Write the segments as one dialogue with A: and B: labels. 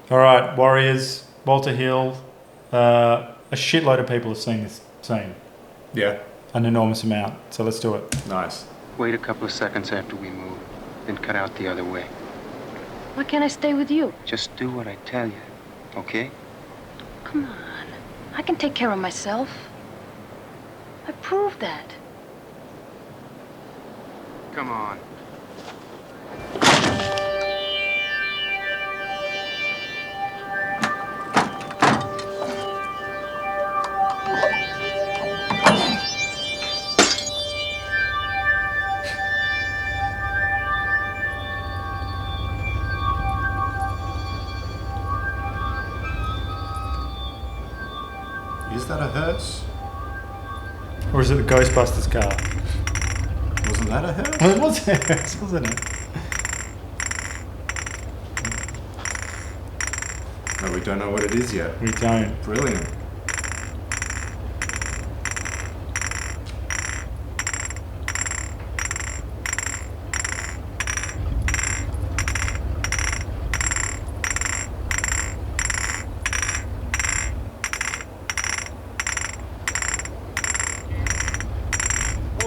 A: All right, Warriors, Walter Hill. A shitload of people have seen this scene.
B: Yeah.
A: An enormous amount. So let's do it.
B: Nice.
C: Wait a couple of seconds after we move, then cut out the other way.
D: Why can't I stay with you?
C: Just do what I tell you, okay?
D: Come on. I can take care of myself. I proved that.
C: Come on.
B: Is that a hearse?
A: Or is it the Ghostbusters car?
B: Wasn't that a hearse?
A: Well, it was a hearse, wasn't it?
B: No, we don't know what it is yet.
A: We don't.
B: Brilliant.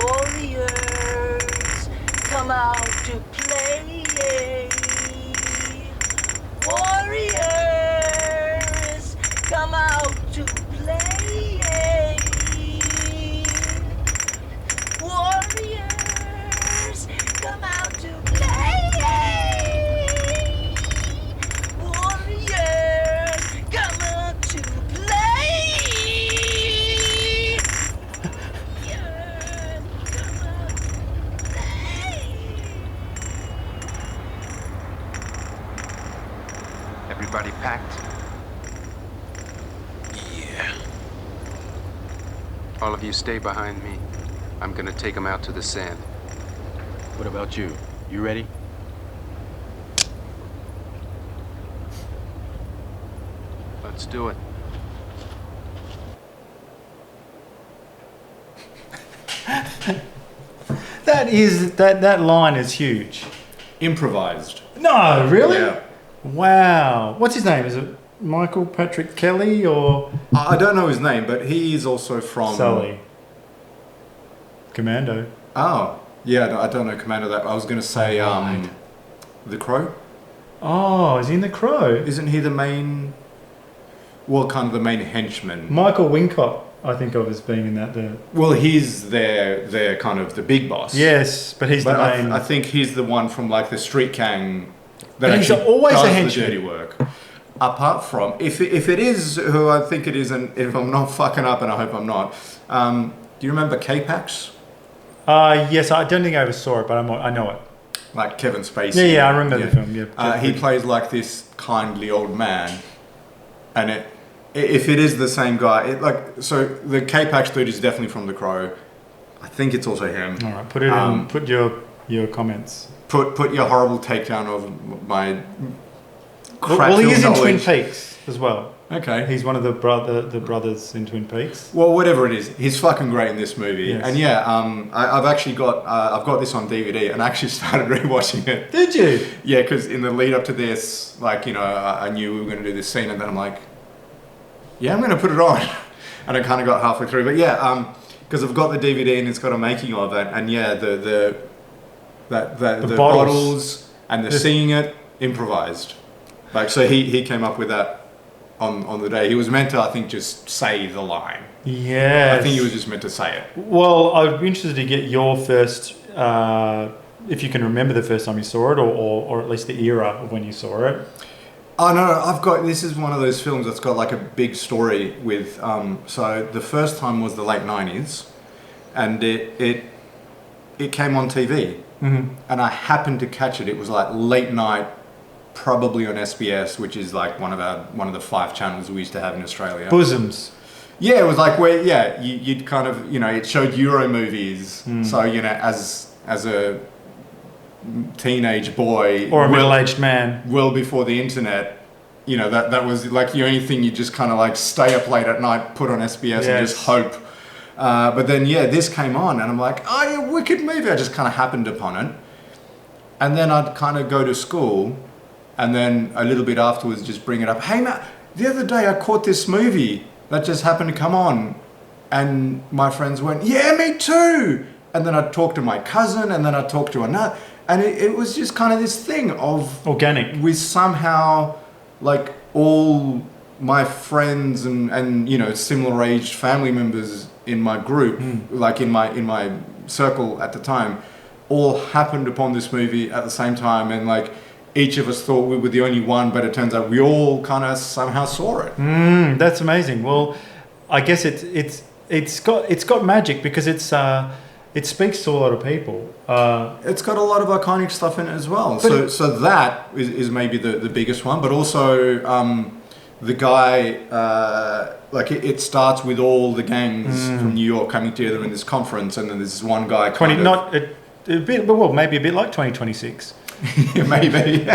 E: Warriors, come out to play. Warriors, come out to play. Warriors, come out to play. Warriors, come out to play.
C: Everybody packed?
E: Yeah.
C: All of you stay behind me. I'm gonna take them out to the sand.
F: What about you? You ready?
C: Let's do it.
A: That line is huge.
B: Improvised.
A: No, really?
B: Yeah.
A: Wow. What's his name? Is it Michael Patrick Kelly or
B: I don't know his name, but he is also from...
A: Sully? Commando.
B: Oh, yeah, I don't know Commando that. I was going to say
A: Right.
B: The Crow.
A: Oh, is he in The Crow?
B: Isn't he the main... Well, kind of the main henchman.
A: Michael Wincott, I think of as being in that.
B: Well, he's their kind of the big boss.
A: Yes, but he's
B: But
A: the main.
B: I think he's the one from like the Street Gang that
A: But he's
B: actually
A: always a
B: does
A: henchman.
B: the dirty work. Apart from, if it is who I think it is, and if I'm not fucking up, and I hope I'm not, do you remember K-Pax?
A: Yes, I don't think I ever saw it, but I know it.
B: Like Kevin Spacey.
A: Yeah, I remember the film. Yeah,
B: He plays like this kindly old man, and if it is the same guy, so the K-Pax dude is definitely from The Crow. I think it's also him.
A: All right, put it in. Put your comments.
B: Put your horrible takedown of my.
A: Well, he is in Twin
B: knowledge.
A: Peaks as well.
B: Okay.
A: He's one of the brothers in Twin Peaks.
B: Well, whatever it is, he's fucking great in this movie.
A: Yes.
B: And yeah, I've actually got I've got this on DVD, and I actually started rewatching it.
A: Did you?
B: Yeah, because in the lead up to this, like I knew we were going to do this scene, and then I'm like, yeah, I'm going to put it on, and I kind of got halfway through. But yeah, because I've got the DVD and it's got a making of it, and yeah, the bottles and the singing it improvised. Like, so he came up with that on the day. He was meant to, I think, just say the line.
A: Yeah.
B: I think he was just meant to say it.
A: Well, I'd be interested to get your first, if you can remember the first time you saw it, or at least the era of when you saw it.
B: Oh no, this is one of those films that's got like a big story with, so the first time was the late 90s, and it came on TV, and I happened to catch it. It was like late night, probably on SBS, which is like one of the 5 channels we used to have in Australia.
A: Bosoms.
B: Yeah, it was like where you'd kind of, it showed Euro movies. So as a teenage boy
A: Or a middle-aged man.
B: well before the internet, that was like the only thing you just kind of like stay up late at night, put on SBS and just hope. But then this came on, and I'm like, oh yeah, wicked movie. I just kind of happened upon it, and then I'd kind of go to school. and then a little bit afterwards just bring it up. Hey man, the other day I caught this movie that just happened to come on, and my friends went, yeah, me too. And then I'd talk to my cousin, and then I'd talk to another, and it was just kind of this thing of
A: organic.
B: We somehow, like, all my friends and you know, similar aged family members in my group, like in my circle at the time, all happened upon this movie at the same time, and like each of us thought we were the only one, but it turns out we all kind of somehow saw it.
A: That's amazing. Well, I guess it's got magic because it speaks to a lot of people.
B: It's got a lot of iconic stuff in it as well. So that is maybe the biggest one, but also the guy, like it starts with all the gangs from New York coming together in this conference, and then there's this one guy
A: maybe a bit like 2026.
B: Yeah, maybe.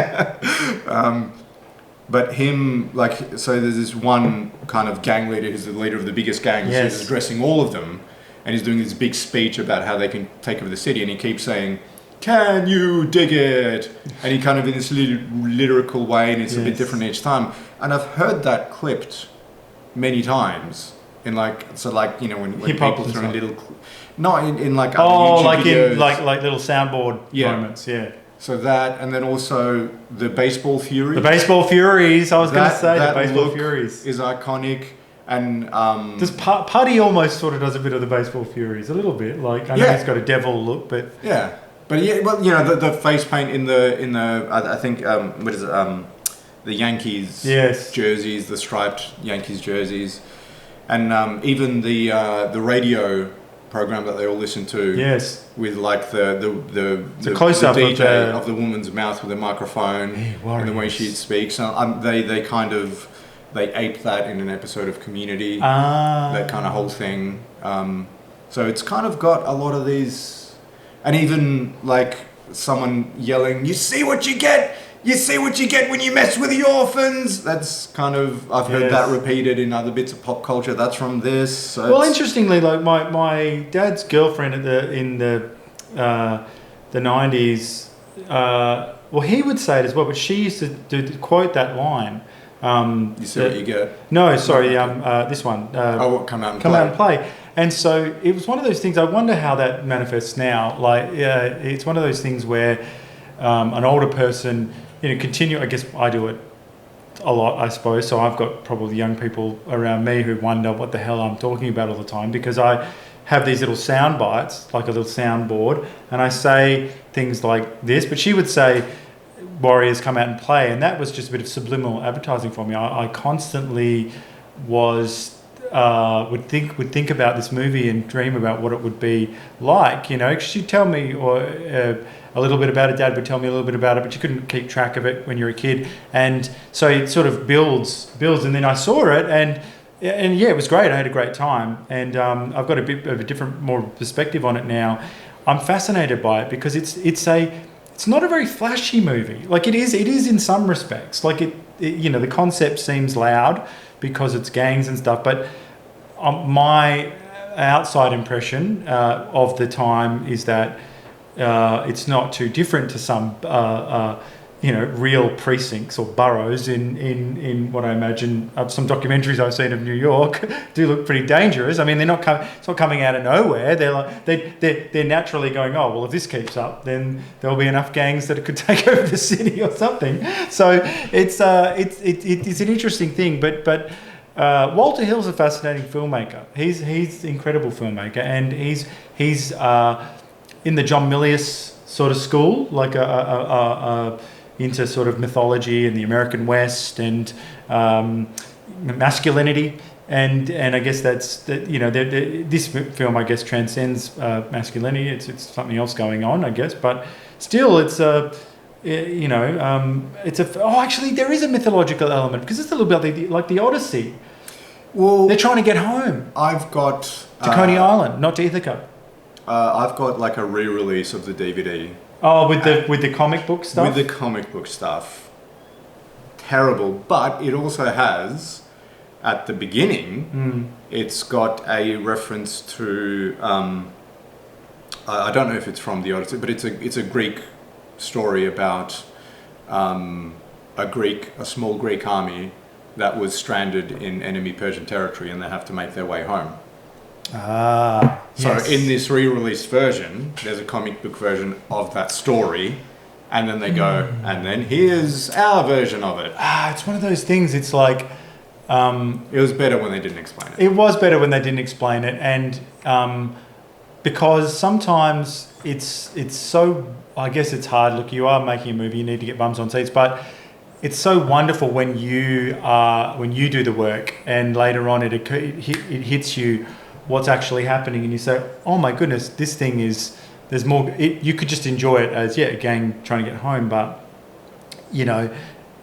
B: But him, like, so there's this one kind of gang leader who's the leader of the biggest gang,
A: Yes.
B: who's addressing all of them, and he's doing this big speech about how they can take over the city, and he keeps saying, can you dig it? And he kind of in this lyrical way, and it's a bit
A: Yes.
B: different each time. And I've heard that clipped many times in like, so like, you know, when
A: Hip-hop
B: people
A: and
B: throw in
A: stuff.
B: little, not in like other
A: Oh,
B: YouTube
A: like
B: videos.
A: in like little soundboard
B: Yeah.
A: moments, yeah.
B: So that, and then also the Baseball Fury.
A: The Baseball Furies, I was going to say, the
B: that
A: Baseball
B: look
A: Furies.
B: is iconic, and
A: Does Putty almost sort of does a bit of the Baseball Furies, a little bit. Like, I know
B: Yeah.
A: he's got a devil look, but...
B: yeah, but yeah, well, you know, the face paint in the I think what is it, the Yankees
A: Yes.
B: jerseys, the striped Yankees jerseys, and even the radio program that they all listen to.
A: Yes.
B: With like the
A: close-up
B: the
A: of
B: DJ
A: the-
B: of the woman's mouth with a microphone,
A: Yeah,
B: and the way she
A: Warriors.
B: speaks. They kind of ape that in an episode of Community.
A: Ah.
B: That kind of whole thing. So it's kind of got a lot of these, and even like someone yelling, "You see what you get! You see what you get when you mess with the orphans." That's kind of, I've heard
A: Yes.
B: that repeated in other bits of pop culture. That's from this. So
A: Well,
B: it's-
A: interestingly, like my dad's girlfriend in the 90s, well, he would say it as well, but she used to quote that line.
B: you see what you get.
A: No, sorry, this one.
B: What, come out and
A: Come
B: play.
A: out and play. And so it was one of those things. I wonder how that manifests now. Like, it's one of those things where an older person, you know, continue. I guess I do it a lot, I suppose. So I've got probably young people around me who wonder what the hell I'm talking about all the time, because I have these little sound bites, like a little soundboard, and I say things like this. But she would say, "Warriors, come out and play," and that was just a bit of subliminal advertising for me. I constantly would think about this movie and dream about what it would be like, you know. She'd tell me a little bit about it. Dad would tell me a little bit about it, but you couldn't keep track of it when you're a kid, and so it sort of builds, and then I saw it, and yeah, it was great. I had a great time, and I've got a bit of a different, more perspective on it now. I'm fascinated by it because it's not a very flashy movie. Like it is in some respects. Like it you know, the concept seems loud because it's gangs and stuff, but my outside impression of the time is that it's not too different to some you know, real precincts or boroughs in what I imagine some documentaries I've seen of New York do look pretty dangerous. I mean, it's not coming out of nowhere. They're naturally going, oh well, if this keeps up, then there'll be enough gangs that it could take over the city or something. So it's an interesting thing, but. Walter Hill's a fascinating filmmaker. He's an incredible filmmaker, and he's in the John Milius sort of school, like into sort of mythology and the American West and masculinity, and I guess that's you know, this film I guess transcends masculinity. It's something else going on, I guess, but still it's you know, actually there is a mythological element because it's a little bit like the Odyssey.
B: Well,
A: They're trying to get home
B: I've got
A: to Coney Island, not to Ithaca.
B: I've got like a re-release of the DVD.
A: Oh, with the comic book stuff.
B: With the comic book stuff. Terrible, but it also has, at the beginning, it's got a reference to. I don't know if it's from the Odyssey, but it's a Greek story about a small Greek army that was stranded in enemy Persian territory, and they have to make their way home. So
A: Yes.
B: in this re-released version, there's a comic book version of that story, and then they go, and then here's our version of it.
A: It's one of those things. It's like
B: It was better when they didn't explain it.
A: it was better when they didn't explain it, and because sometimes it's so. I guess it's hard. Look, you are making a movie. You need to get bums on seats, but it's so wonderful when you do the work, and later on it hits you what's actually happening, and you say, "Oh my goodness, this thing is." There's more. You could just enjoy it as a gang trying to get home, but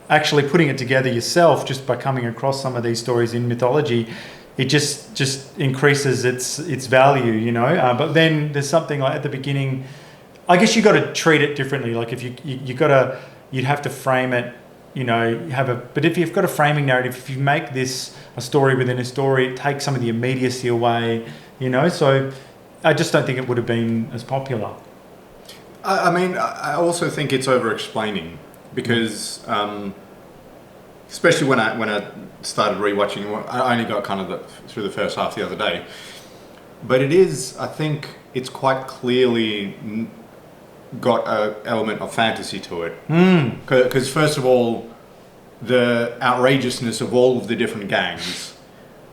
A: actually putting it together yourself just by coming across some of these stories in mythology, it just increases its value, But then there's something like at the beginning. I guess you got to treat it differently. Like if you'd have to frame it, but if you've got a framing narrative, if you make this a story within a story, it takes some of the immediacy away, So I just don't think it would have been as popular.
B: I mean, I also think it's over-explaining because, especially when I started rewatching, I only got kind of through the first half the other day, but I think it's quite clearly got an element of fantasy to it. Because first of all, the outrageousness of all of the different gangs,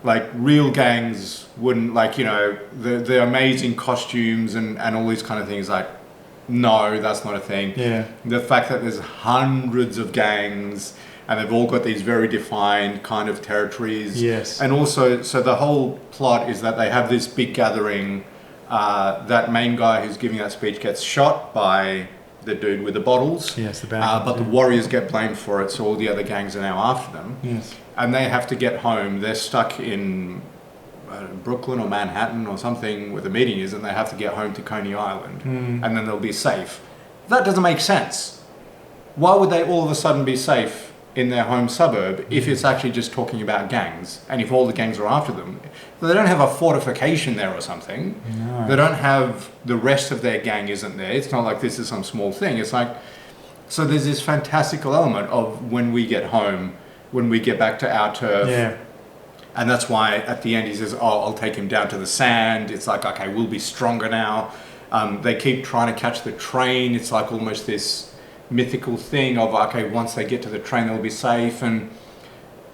B: like real gangs wouldn't, the amazing costumes and all these kind of things, no, that's not a thing.
A: Yeah.
B: The fact that there's hundreds of gangs and they've all got these very defined kind of territories.
A: Yes.
B: And also, so the whole plot is that they have this big gathering. That main guy who's giving that speech gets shot by the dude with the bottles.
A: Yes, the bad
B: but the warriors get blamed for it, so all the other gangs are now after them.
A: Yes.
B: And they have to get home. They're stuck in Brooklyn or Manhattan or something where the meeting is, and they have to get home to Coney Island, and then they'll be safe. That doesn't make sense. Why would they all of a sudden be safe in their home suburb if it's actually just talking about gangs, and if all the gangs are after them? They don't have a fortification there or something.
A: No.
B: They don't have, the rest of their gang isn't there. It's not like this is some small thing. It's like, so there's this fantastical element of when we get home, when we get back to our turf.
A: Yeah.
B: And that's why at the end he says, "Oh, I'll take him down to the sand." It's like, okay, we'll be stronger now. They keep trying to catch the train. It's like almost this mythical thing of, okay, once they get to the train, they'll be safe. And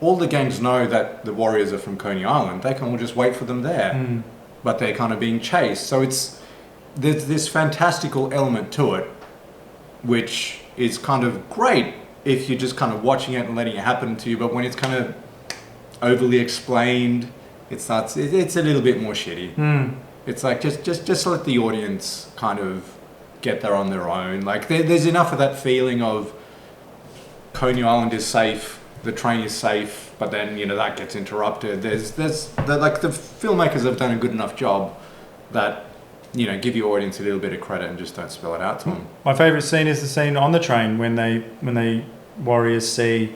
B: all the gangs know that the warriors are from Coney Island. They can all just wait for them there. But they're kind of being chased. So there's this fantastical element to it, which is kind of great if you're just kind of watching it and letting it happen to you. But when it's kind of overly explained, it's a little bit more shitty. It's like just let the audience kind of get there on their own. Like there's enough of that feeling of Coney Island is safe, the train is safe, but then that gets interrupted. The filmmakers have done a good enough job that give your audience a little bit of credit and just don't spell it out to them.
A: My favourite scene is the scene on the train when they warriors see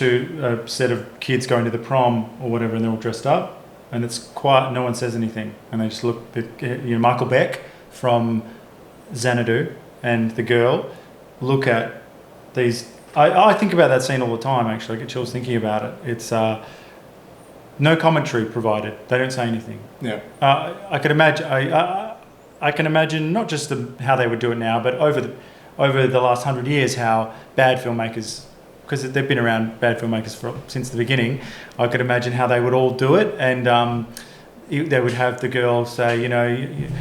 A: a set of kids going to the prom or whatever, and they're all dressed up, and it's quiet. No one says anything, and they just look. Michael Beck from Xanadu and the girl look at these. I think about that scene all the time. Actually, I get chills thinking about it. It's no commentary provided. They don't say anything.
B: Yeah.
A: I can imagine. I can imagine not just how they would do it now, but over the last 100 years, how bad filmmakers, because they've been around bad filmmakers since the beginning. I could imagine how they would all do it, and they would have the girl say,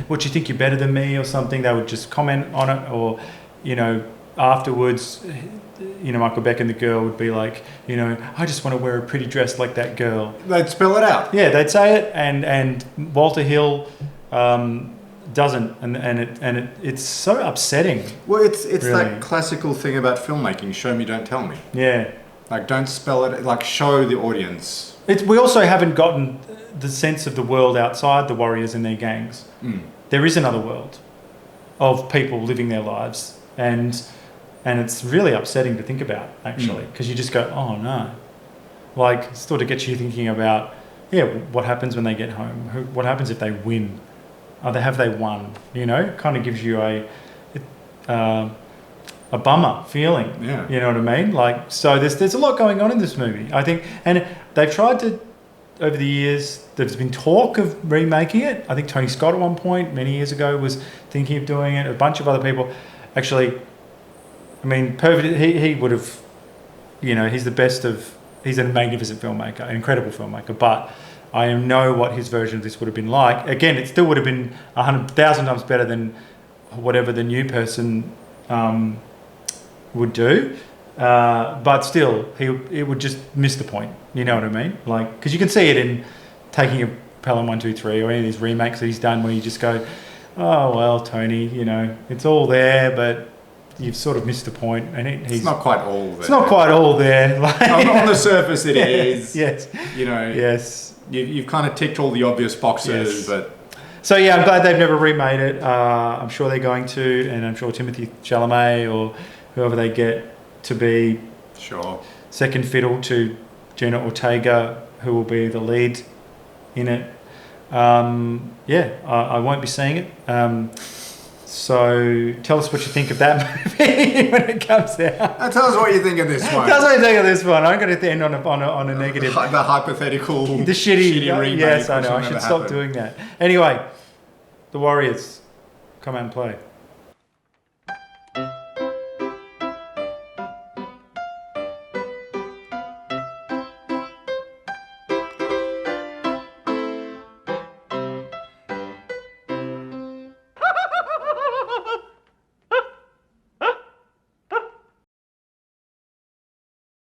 A: "What, you think you're better than me?" or something. They would just comment on it, or afterwards, Michael Beck and the girl would be like, "I just want to wear a pretty dress like that girl."
B: They'd spell it out.
A: Yeah, they'd say it, and Walter Hill doesn't, and it's so upsetting.
B: Well, it's
A: really
B: that classical thing about filmmaking: show me, don't tell me.
A: Yeah,
B: Like, don't spell it. Like, show the audience.
A: we also haven't gotten the sense of the world outside the warriors and their gangs. There is another world of people living their lives, and it's really upsetting to think about, actually, because you just go, oh no, like, sort of gets you thinking about, what happens when they get home? What happens if they win? Have they won? Kind of gives you a bummer feeling.
B: Yeah.
A: You know what I mean? Like, so there's a lot going on in this movie, I think, and they've tried to, over the years, there's been talk of remaking it. I think Tony Scott at one point, many years ago, was thinking of doing it. A bunch of other people, actually. I mean, perfect. He would have, you know, he's the best of. He's a magnificent filmmaker, an incredible filmmaker. But I know what his version of this would have been like. Again, it still would have been 100,000 times better than whatever the new person would do. But still, it would just miss the point. You know what I mean? Like, because you can see it in taking a Pelham 123 or any of these remakes that he's done, where you just go, "Oh well, Tony, you know, it's all there, but you've sort of missed the point." And
B: it's not quite all there.
A: It's not quite all there. Like,
B: on the surface, it is.
A: Yes.
B: You know.
A: Yes.
B: You've kind of ticked all the obvious boxes,
A: Yes.
B: but.
A: So yeah, I'm glad they've never remade it. I'm sure they're going to, and I'm sure Timothée Chalamet or whoever they get to be
B: Sure.
A: second fiddle to Jenna Ortega, who will be the lead in it. I won't be seeing it. So tell us what you think of that movie when it comes out.
B: Tell us what you think of this one.
A: Tell us what you think of this one. I'm going to end on a negative.
B: The hypothetical,
A: The shitty
B: remake.
A: Yes, I know. I
B: which will
A: should
B: never
A: stop
B: happen.
A: doing that. Anyway, the Warriors, come out and play.